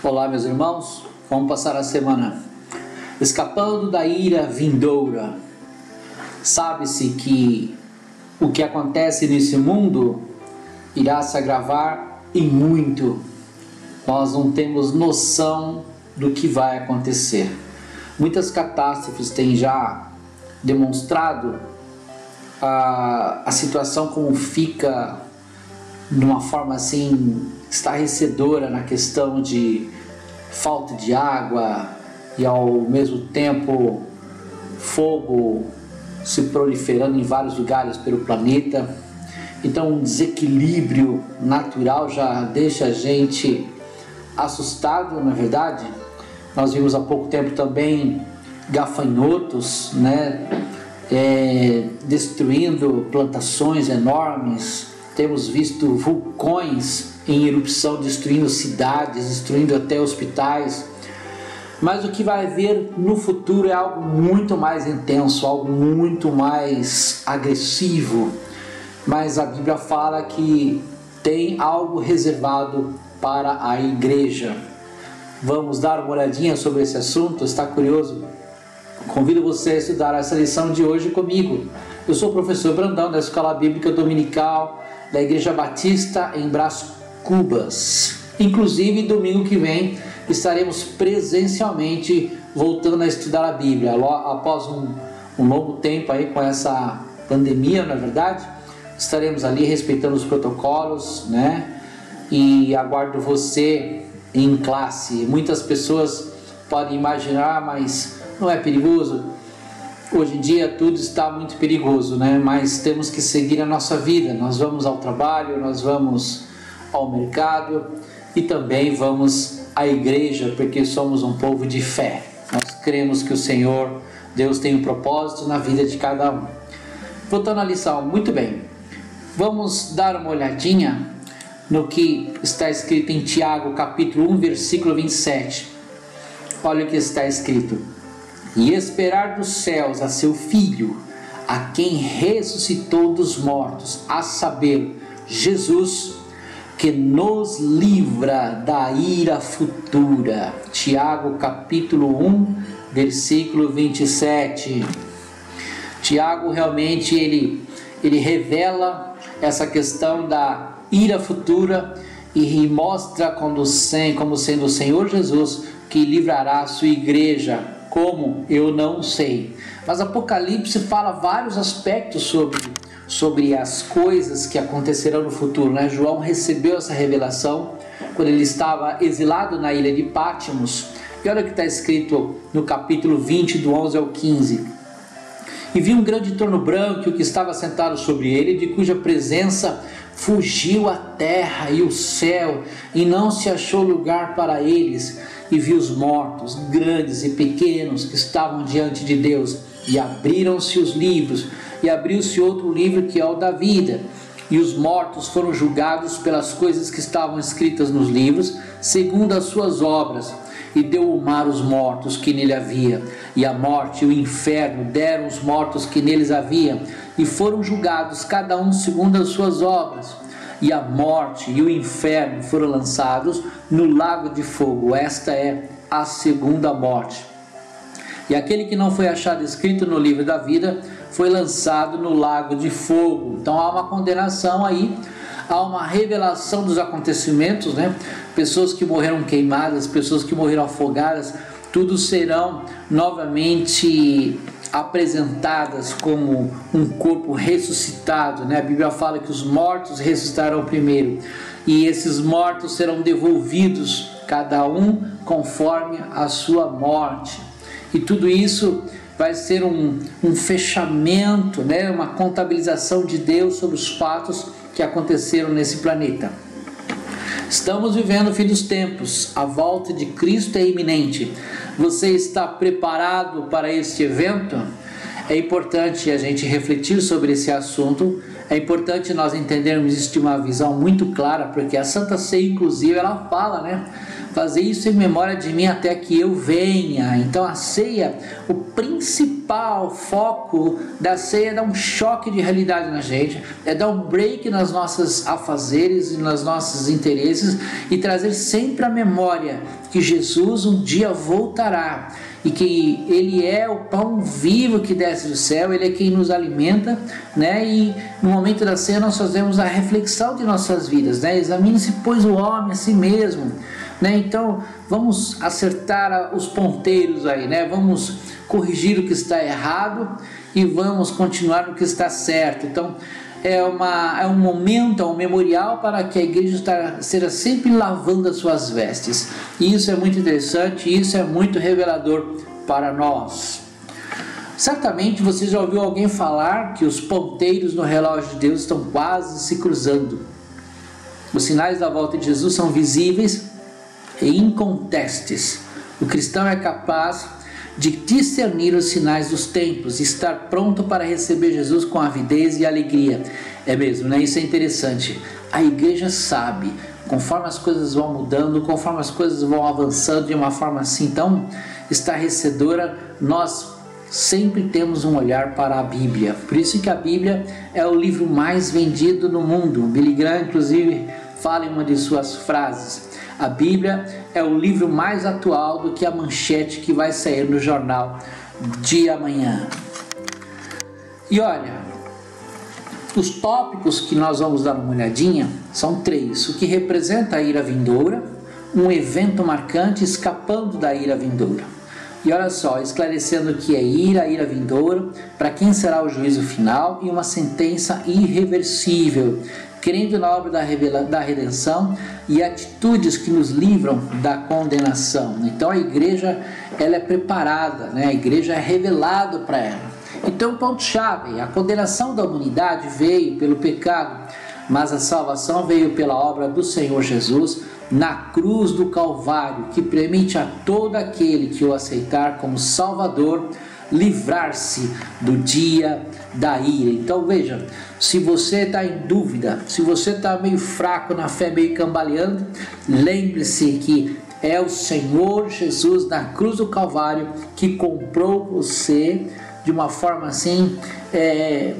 Olá, meus irmãos, vamos passar a semana escapando da ira vindoura. Sabe-se que o que acontece nesse mundo irá se agravar e muito. Nós não temos noção do que vai acontecer. Muitas catástrofes têm já demonstrado a situação como fica de uma forma assim estarrecedora na questão de falta de água e ao mesmo tempo fogo se proliferando em vários lugares pelo planeta. Então um desequilíbrio natural já deixa a gente assustado, na verdade. Nós vimos há pouco tempo também gafanhotos, destruindo plantações enormes. Temos visto vulcões em erupção, destruindo cidades, destruindo até hospitais. Mas o que vai haver no futuro é algo muito mais intenso, algo muito mais agressivo. Mas a Bíblia fala que tem algo reservado para a igreja. Vamos dar uma olhadinha sobre esse assunto? Está curioso? Convido você a estudar essa lição de hoje comigo. Eu sou o professor Brandão, da Escola Bíblica Dominical da Igreja Batista em Brás Cubas. Inclusive, domingo que vem estaremos presencialmente voltando a estudar a Bíblia. Após um longo tempo aí com essa pandemia, na verdade, estaremos ali respeitando os protocolos, E aguardo você em classe. Muitas pessoas podem imaginar, mas não é perigoso? Hoje em dia tudo está muito perigoso, Mas temos que seguir a nossa vida. Nós vamos ao trabalho, nós vamos ao mercado e também vamos à igreja, porque somos um povo de fé. Nós cremos que o Senhor, Deus, tem um propósito na vida de cada um. Voltando à lição, muito bem. Vamos dar uma olhadinha no que está escrito em Tiago, capítulo 1, versículo 27. Olha o que está escrito: e esperar dos céus a seu Filho, a quem ressuscitou dos mortos, a saber, Jesus, que nos livra da ira futura. Tiago capítulo 1, versículo 27. Tiago realmente ele revela essa questão da ira futura e mostra como sendo o Senhor Jesus que livrará a sua igreja. Como? Eu não sei. Mas Apocalipse fala vários aspectos sobre as coisas que acontecerão no futuro, João recebeu essa revelação quando ele estava exilado na ilha de Patmos. E olha o que está escrito no capítulo 20, do 11 ao 15. E vi um grande trono branco, e o que estava sentado sobre ele, de cuja presença fugiu a terra e o céu, e não se achou lugar para eles. E vi os mortos, grandes e pequenos, que estavam diante de Deus, e abriram-se os livros, e abriu-se outro livro, que é o da vida, e os mortos foram julgados pelas coisas que estavam escritas nos livros, segundo as suas obras. E deu o mar os mortos que nele havia, e a morte e o inferno deram os mortos que neles havia, e foram julgados cada um segundo as suas obras. E a morte e o inferno foram lançados no lago de fogo. Esta é a segunda morte. E aquele que não foi achado escrito no livro da vida foi lançado no lago de fogo. Então há uma condenação aí, há uma revelação dos acontecimentos, Pessoas que morreram queimadas, pessoas que morreram afogadas, tudo serão novamente apresentadas como um corpo ressuscitado, A Bíblia fala que os mortos ressuscitarão primeiro, e esses mortos serão devolvidos, cada um conforme a sua morte. E tudo isso vai ser um fechamento, Uma contabilização de Deus sobre os fatos que aconteceram nesse planeta. Estamos vivendo o fim dos tempos, a volta de Cristo é iminente. Você está preparado para este evento? É importante a gente refletir sobre esse assunto, é importante nós entendermos isso de uma visão muito clara, porque a Santa Ceia, inclusive, ela fala, fazer isso em memória de mim até que eu venha. Então a ceia, o principal foco da ceia é dar um choque de realidade na gente, é dar um break nas nossas afazeres e nos nossos interesses e trazer sempre a memória que Jesus um dia voltará e que Ele é o pão vivo que desce do céu, Ele é quem nos alimenta, né? E no momento da ceia nós fazemos a reflexão de nossas vidas, né? Examine-se, pois, o homem a si mesmo, né? Então vamos acertar os ponteiros aí, né? Vamos corrigir o que está errado e vamos continuar no que está certo. Então é um momento, é um memorial para que a igreja esteja sempre lavando as suas vestes. E isso é muito interessante, e isso é muito revelador para nós. Certamente você já ouviu alguém falar que os ponteiros no relógio de Deus estão quase se cruzando. Os sinais da volta de Jesus são visíveis e incontestes. O cristão é capaz de discernir os sinais dos tempos e estar pronto para receber Jesus com avidez e alegria. É mesmo, né? Isso é interessante. A igreja sabe, conforme as coisas vão mudando, conforme as coisas vão avançando de uma forma assim tão estarrecedora, nós sempre temos um olhar para a Bíblia. Por isso que a Bíblia é o livro mais vendido no mundo. Billy Graham, inclusive, fala em uma de suas frases: a Bíblia é o livro mais atual do que a manchete que vai sair no jornal de amanhã. E olha, os tópicos que nós vamos dar uma olhadinha são 3. O que representa a ira vindoura, um evento marcante escapando da ira vindoura. E olha só, esclarecendo o que é ira, ira vindoura, para quem será o juízo final e uma sentença irreversível, crendo na obra da redenção e atitudes que nos livram da condenação. Então a igreja, ela é preparada, né? A igreja é revelado para ela. Então, ponto-chave: a condenação da humanidade veio pelo pecado, mas a salvação veio pela obra do Senhor Jesus na cruz do Calvário, que permite a todo aquele que o aceitar como Salvador livrar-se do dia da ira. Então veja, se você está em dúvida, se você está meio fraco na fé, meio cambaleando, lembre-se que é o Senhor Jesus na cruz do Calvário que comprou você de uma forma assim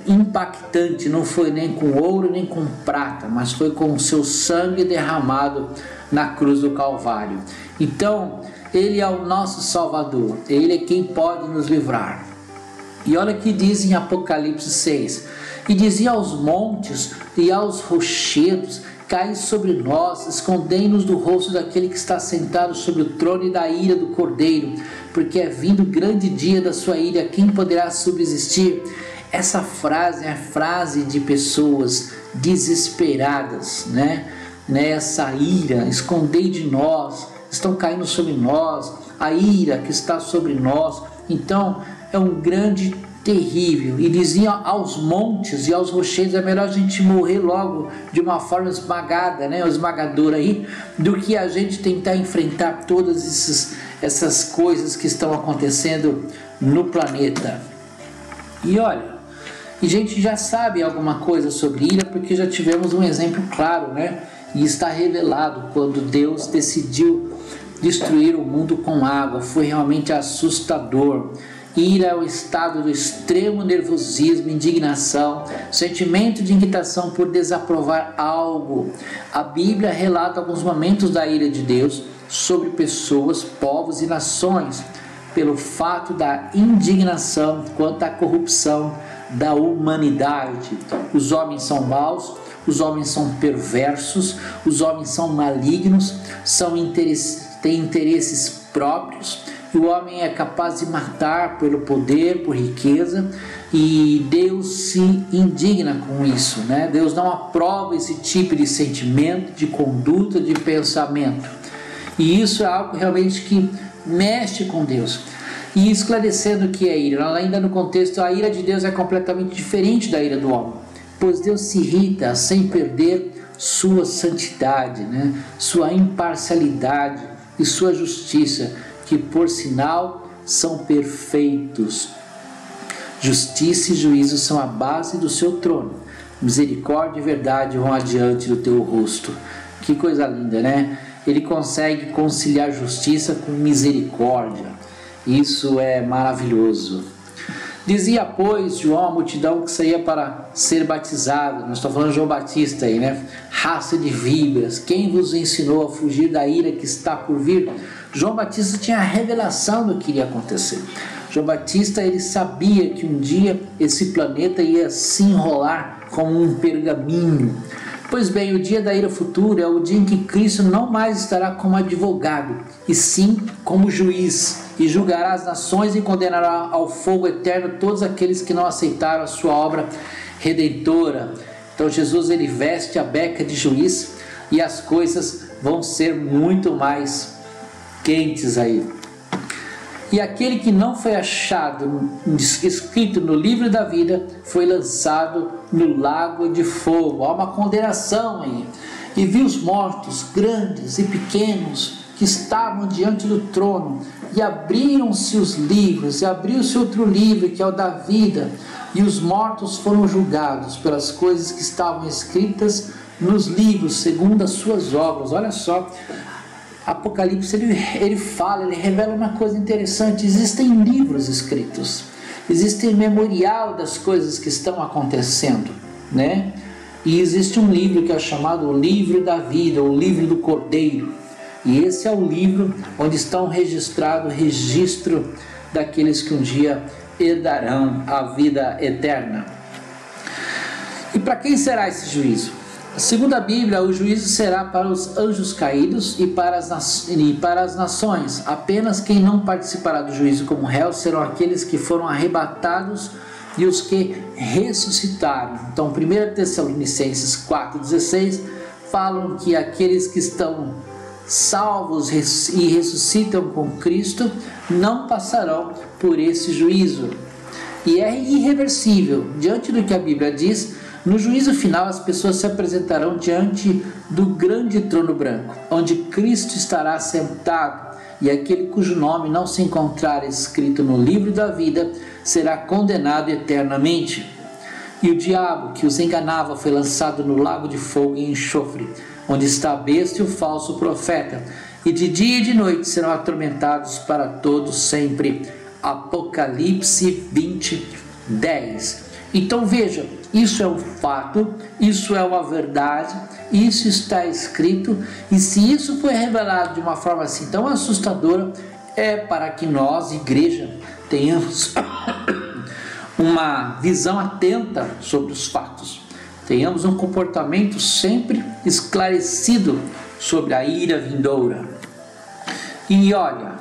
impactante. Não foi nem com ouro nem com prata, mas foi com o seu sangue derramado na cruz do Calvário. Então Ele é o nosso Salvador, Ele é quem pode nos livrar. E olha o que diz em Apocalipse 6: e dizia aos montes e aos rochedos: cai sobre nós, escondei-nos do rosto daquele que está sentado sobre o trono e da ira do Cordeiro, porque é vindo o grande dia da sua ira, quem poderá subsistir? Essa frase é a frase de pessoas desesperadas, né? Essa ira, escondei de nós, estão caindo sobre nós, a ira que está sobre nós. Então é um grande terrível. E dizia aos montes e aos rochedos: é melhor a gente morrer logo de uma forma esmagada, né, esmagadora aí, do que a gente tentar enfrentar todas essas coisas que estão acontecendo no planeta. E olha, a gente já sabe alguma coisa sobre ira, porque já tivemos um exemplo claro, né? E está revelado quando Deus decidiu destruir o mundo com água. Foi realmente assustador. Ira é o estado do extremo nervosismo, indignação, sentimento de inquietação por desaprovar algo. A Bíblia relata alguns momentos da ira de Deus sobre pessoas, povos e nações, pelo fato da indignação quanto à corrupção da humanidade. Os homens são maus, os homens são perversos, os homens são malignos, têm interesses próprios, e o homem é capaz de matar pelo poder, por riqueza, e Deus se indigna com isso, né? Deus não aprova esse tipo de sentimento, de conduta, de pensamento, e isso é algo realmente que mexe com Deus. E esclarecendo o que é ira, ainda no contexto, a ira de Deus é completamente diferente da ira do homem, pois Deus se irrita sem perder sua santidade, né? Sua imparcialidade e sua justiça, que por sinal são perfeitos. Justiça e juízo são a base do seu trono. Misericórdia e verdade vão adiante do teu rosto. Que coisa linda, né? ele consegue conciliar justiça com misericórdia. Isso é maravilhoso. Dizia, pois, João, a multidão que saía para ser batizado, nós estamos falando de João Batista aí, né? Raça de víboras, quem vos ensinou a fugir da ira que está por vir? João Batista tinha a revelação do que iria acontecer. João Batista, ele sabia que um dia esse planeta ia se enrolar como um pergaminho. Pois bem, o dia da ira futura é o dia em que Cristo não mais estará como advogado, e sim como juiz, e julgará as nações e condenará ao fogo eterno todos aqueles que não aceitaram a sua obra redentora. Então Jesus, ele veste a beca de juiz e as coisas vão ser muito mais quentes aí. E aquele que não foi achado escrito no livro da vida foi lançado no lago de fogo. Há uma condenação aí. E vi os mortos, grandes e pequenos, que estavam diante do trono, e abriram-se os livros, e abriu-se outro livro, que é o da vida, e os mortos foram julgados pelas coisas que estavam escritas nos livros, segundo as suas obras. Olha só, Apocalipse, ele fala, ele revela uma coisa interessante. Existem livros escritos, existe memorial das coisas que estão acontecendo, né? E existe um livro que é chamado o livro da vida, o livro do Cordeiro, e esse é o livro onde estão registrados o registro daqueles que um dia herdarão a vida eterna. E para quem será esse juízo? Segundo a Bíblia, o juízo será para os anjos caídos e para as nações. Apenas quem não participará do juízo como réus serão aqueles que foram arrebatados e os que ressuscitaram. Então, 1 Tessalonicenses 4,16 falam que aqueles que estão salvos e ressuscitam com Cristo não passarão por esse juízo. E é irreversível. Diante do que a Bíblia diz, no juízo final as pessoas se apresentarão diante do grande trono branco, onde Cristo estará sentado, e aquele cujo nome não se encontrar escrito no livro da vida será condenado eternamente. E o diabo que os enganava foi lançado no lago de fogo e enxofre, onde está a besta e o falso profeta, e de dia e de noite serão atormentados para todos sempre. Apocalipse 20, 10. Então veja, isso é um fato, isso é uma verdade, isso está escrito, e se isso foi revelado de uma forma assim tão assustadora, é para que nós, igreja, tenhamos uma visão atenta sobre os fatos, tenhamos um comportamento sempre esclarecido sobre a ira vindoura. E olha,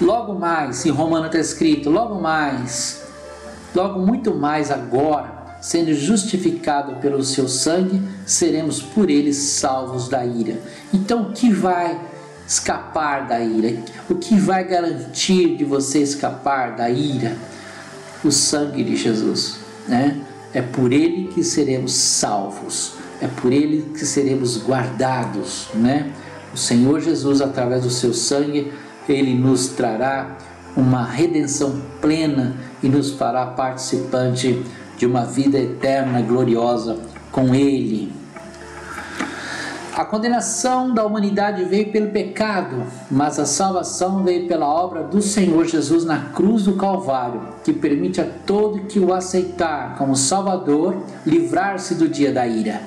logo mais, em Romano está escrito, logo muito mais agora, sendo justificado pelo seu sangue, seremos por ele salvos da ira. Então o que vai escapar da ira? O que vai garantir de você escapar da ira? O sangue de Jesus, né? É por ele que seremos salvos, é por ele que seremos guardados, né? O Senhor Jesus, através do seu sangue, ele nos trará uma redenção plena e nos fará participante de uma vida eterna, gloriosa com ele. A condenação da humanidade veio pelo pecado, mas a salvação veio pela obra do Senhor Jesus na cruz do Calvário, que permite a todo que o aceitar como Salvador livrar-se do dia da ira.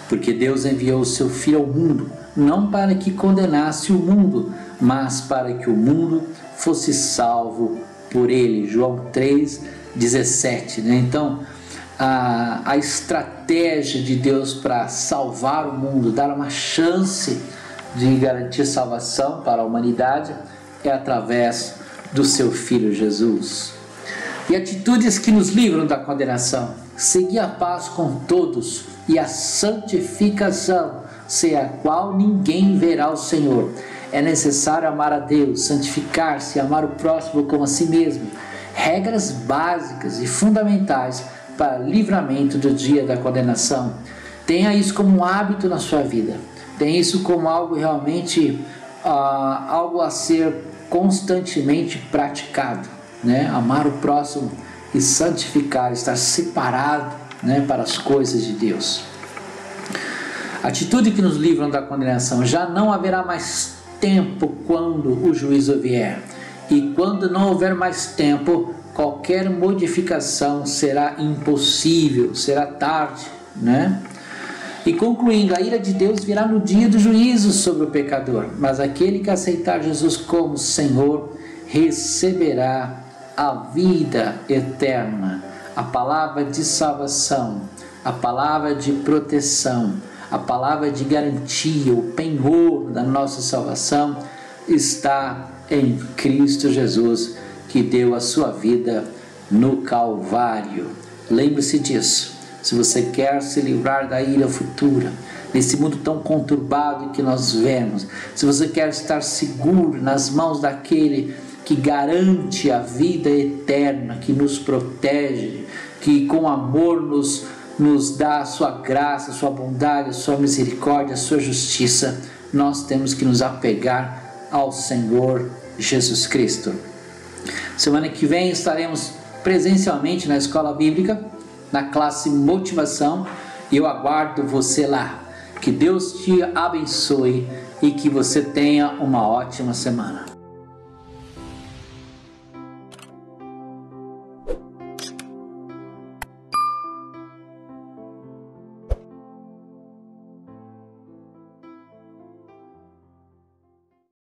Porque Deus enviou o seu Filho ao mundo, não para que condenasse o mundo, mas para que o mundo fosse salvo por ele. João 3,17, né? Então, a estratégia de Deus para salvar o mundo, dar uma chance de garantir salvação para a humanidade, é através do seu Filho Jesus. E atitudes que nos livram da condenação: seguir a paz com todos e a santificação, sem a qual ninguém verá o Senhor. É necessário amar a Deus, santificar-se e amar o próximo como a si mesmo. Regras básicas e fundamentais para livramento do dia da condenação. Tenha isso como um hábito na sua vida. Tenha isso como algo realmente, algo a ser constantemente praticado, né? Amar o próximo e santificar, estar separado, né, para as coisas de Deus. Atitude que nos livram da condenação. Já não haverá mais tempo quando o juízo vier. E quando não houver mais tempo, qualquer modificação será impossível, será tarde, né? E concluindo, a ira de Deus virá no dia do juízo sobre o pecador, mas aquele que aceitar Jesus como Senhor receberá a vida eterna, a palavra de salvação, a palavra de proteção, a palavra de garantia, o penhor da nossa salvação está em Cristo Jesus, que deu a sua vida no Calvário. Lembre-se disso. Se você quer se livrar da ira futura, nesse mundo tão conturbado que nós vemos, se você quer estar seguro nas mãos daquele que garante a vida eterna, que nos protege, que com amor nos dá a sua graça, a sua bondade, a sua misericórdia, a sua justiça, nós temos que nos apegar ao Senhor Jesus Cristo. Semana que vem estaremos presencialmente na Escola Bíblica, na classe Motivação, e eu aguardo você lá. Que Deus te abençoe e que você tenha uma ótima semana.